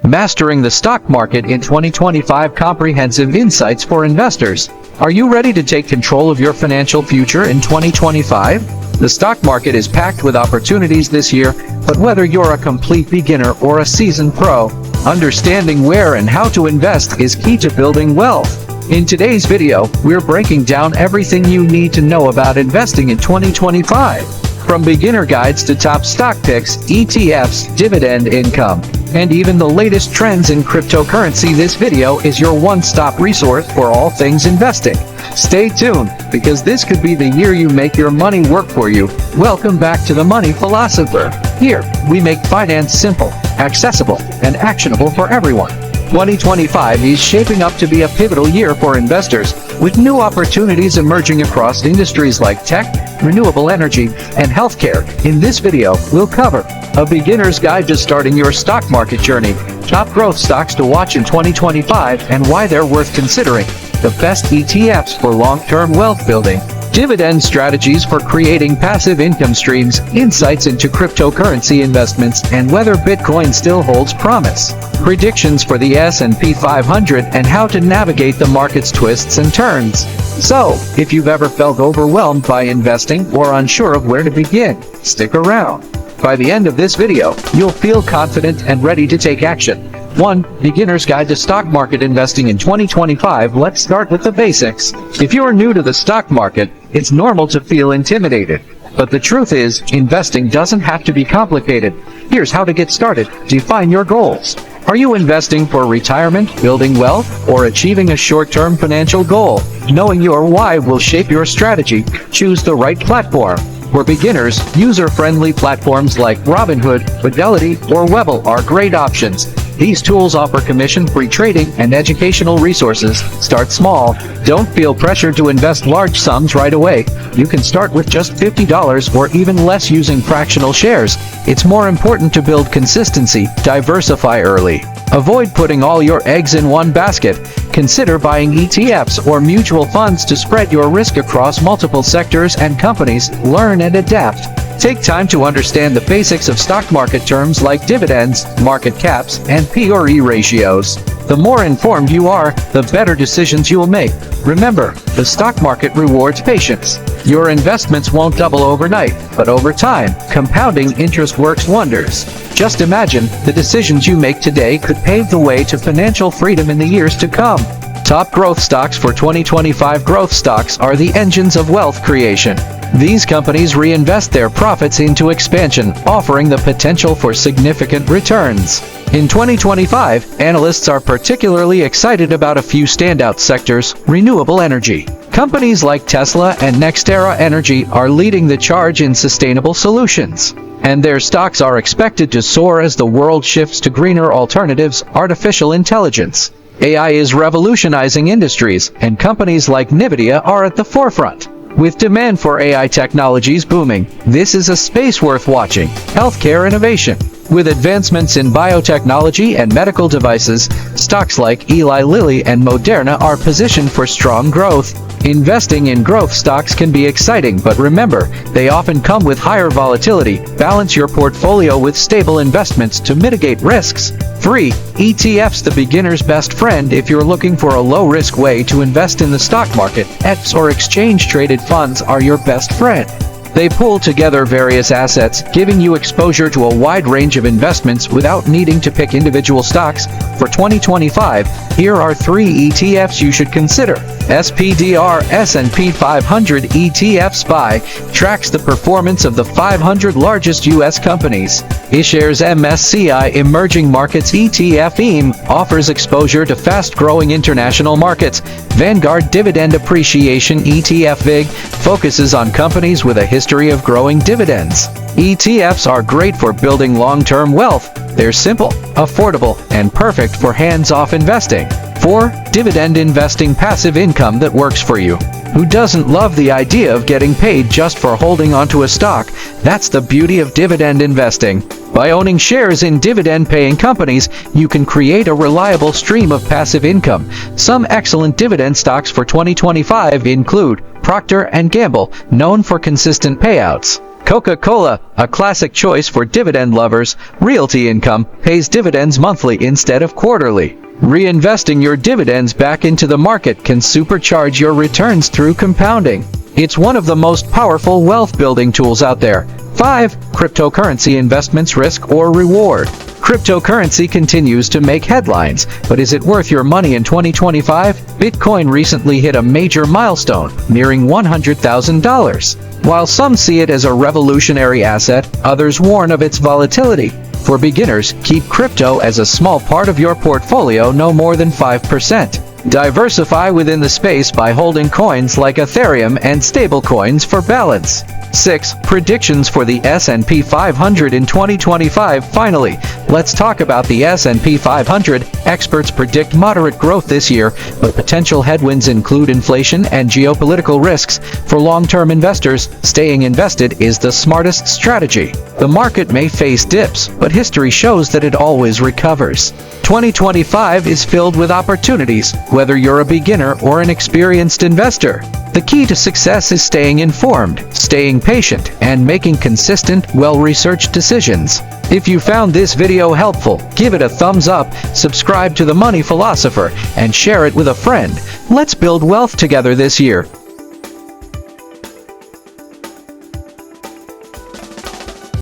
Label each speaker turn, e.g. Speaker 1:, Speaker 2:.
Speaker 1: Mastering the Stock Market in 2025 Comprehensive Insights for Investors. Are you ready to take control of your financial future in 2025? The stock market is packed with opportunities this year, but whether you're a complete beginner or a seasoned pro, understanding where and how to invest is key to building wealth. In today's video, we're breaking down everything you need to know about investing in 2025. From beginner guides to top stock picks, ETFs, dividend income, and even the latest trends in cryptocurrency, this video is your one-stop resource for all things investing. Stay tuned, because this could be the year you make your money work for you. Welcome back to The Money Philosopher. Here, we make finance simple, accessible, and actionable for everyone. 2025 is shaping up to be a pivotal year for investors, with new opportunities emerging across industries like tech, renewable energy, and healthcare. In this video, we'll cover a beginner's guide to starting your stock market journey, top growth stocks to watch in 2025 and why they're worth considering, the best ETFs for long-term wealth building, dividend strategies for creating passive income streams, insights into cryptocurrency investments, and whether Bitcoin still holds promise, predictions for the S&P 500, and how to navigate the market's twists and turns. So, if you've ever felt overwhelmed by investing or unsure of where to begin, stick around. By the end of this video, you'll feel confident and ready to take action. 1. Beginner's Guide to Stock Market Investing in 2025. Let's start with the basics. If you're new to the stock market, it's normal to feel intimidated. But the truth is, investing doesn't have to be complicated. Here's how to get started. Define your goals. Are you investing for retirement, building wealth, or achieving a short-term financial goal? Knowing your why will shape your strategy. Choose the right platform. For beginners, user-friendly platforms like Robinhood, Fidelity, or Webull are great options. These tools offer commission-free trading and educational resources. Start small. Don't feel pressured to invest large sums right away. You can start with just $50 or even less using fractional shares. It's more important to build consistency. Diversify early. Avoid putting all your eggs in one basket. Consider buying ETFs or mutual funds to spread your risk across multiple sectors and companies. Learn and adapt. Take time to understand the basics of stock market terms like dividends, market caps, and P/E ratios. The more informed you are, the better decisions you will make. Remember, the stock market rewards patience. Your investments won't double overnight, but over time, compounding interest works wonders. Just imagine, the decisions you make today could pave the way to financial freedom in the years to come. Top growth stocks for 2025. Growth stocks are the engines of wealth creation. These companies reinvest their profits into expansion, offering the potential for significant returns. In 2025, analysts are particularly excited about a few standout sectors. Renewable energy. Companies like Tesla and NextEra Energy are leading the charge in sustainable solutions, and their stocks are expected to soar as the world shifts to greener alternatives. Artificial intelligence. AI is revolutionizing industries, and companies like NVIDIA are at the forefront. With demand for AI technologies booming, this is a space worth watching. Healthcare innovation. With advancements in biotechnology and medical devices, stocks like Eli Lilly and Moderna are positioned for strong growth. Investing in growth stocks can be exciting, but remember, they often come with higher volatility. Balance your portfolio with stable investments to mitigate risks. 3. ETFs, the beginner's best friend. If you're looking for a low-risk way to invest in the stock market, ETFs or exchange-traded funds are your best friend. They pull together various assets, giving you exposure to a wide range of investments without needing to pick individual stocks. For 2025, here are 3 ETFs you should consider. SPDR S&P 500 ETF SPY tracks the performance of the 500 largest U.S. companies. iShares MSCI Emerging Markets ETF EM offers exposure to fast-growing international markets. Vanguard Dividend Appreciation ETF VIG focuses on companies with a history of growing dividends. ETFs are great for building long-term wealth. They're simple, affordable, and perfect for hands-off investing. 4. Dividend investing. Passive income that works for you. Who doesn't love the idea of getting paid just for holding onto a stock? That's the beauty of dividend investing. By owning shares in dividend-paying companies, you can create a reliable stream of passive income. Some excellent dividend stocks for 2025 include Procter & Gamble, known for consistent payouts; Coca-Cola, a classic choice for dividend lovers. Realty Income pays dividends monthly instead of quarterly. Reinvesting your dividends back into the market can supercharge your returns through compounding. It's one of the most powerful wealth-building tools out there. 5. Cryptocurrency investments: risk or reward? Cryptocurrency continues to make headlines, but is it worth your money in 2025? Bitcoin recently hit a major milestone, nearing $100,000. While some see it as a revolutionary asset, others warn of its volatility. For beginners, keep crypto as a small part of your portfolio, no more than 5%. Diversify within the space by holding coins like Ethereum and stablecoins for balance. 6. Predictions for the S&P 500 in 2025. Finally, let's talk about the S&P 500. Experts predict moderate growth this year, but potential headwinds include inflation and geopolitical risks. For long-term investors, staying invested is the smartest strategy. The market may face dips, but history shows that it always recovers. 2025 is filled with opportunities, whether you're a beginner or an experienced investor. The key to success is staying informed, staying patient, and making consistent, well-researched decisions. If you found this video helpful, give it a thumbs up, subscribe to The Money Philosopher, and share it with a friend. Let's build wealth together this year.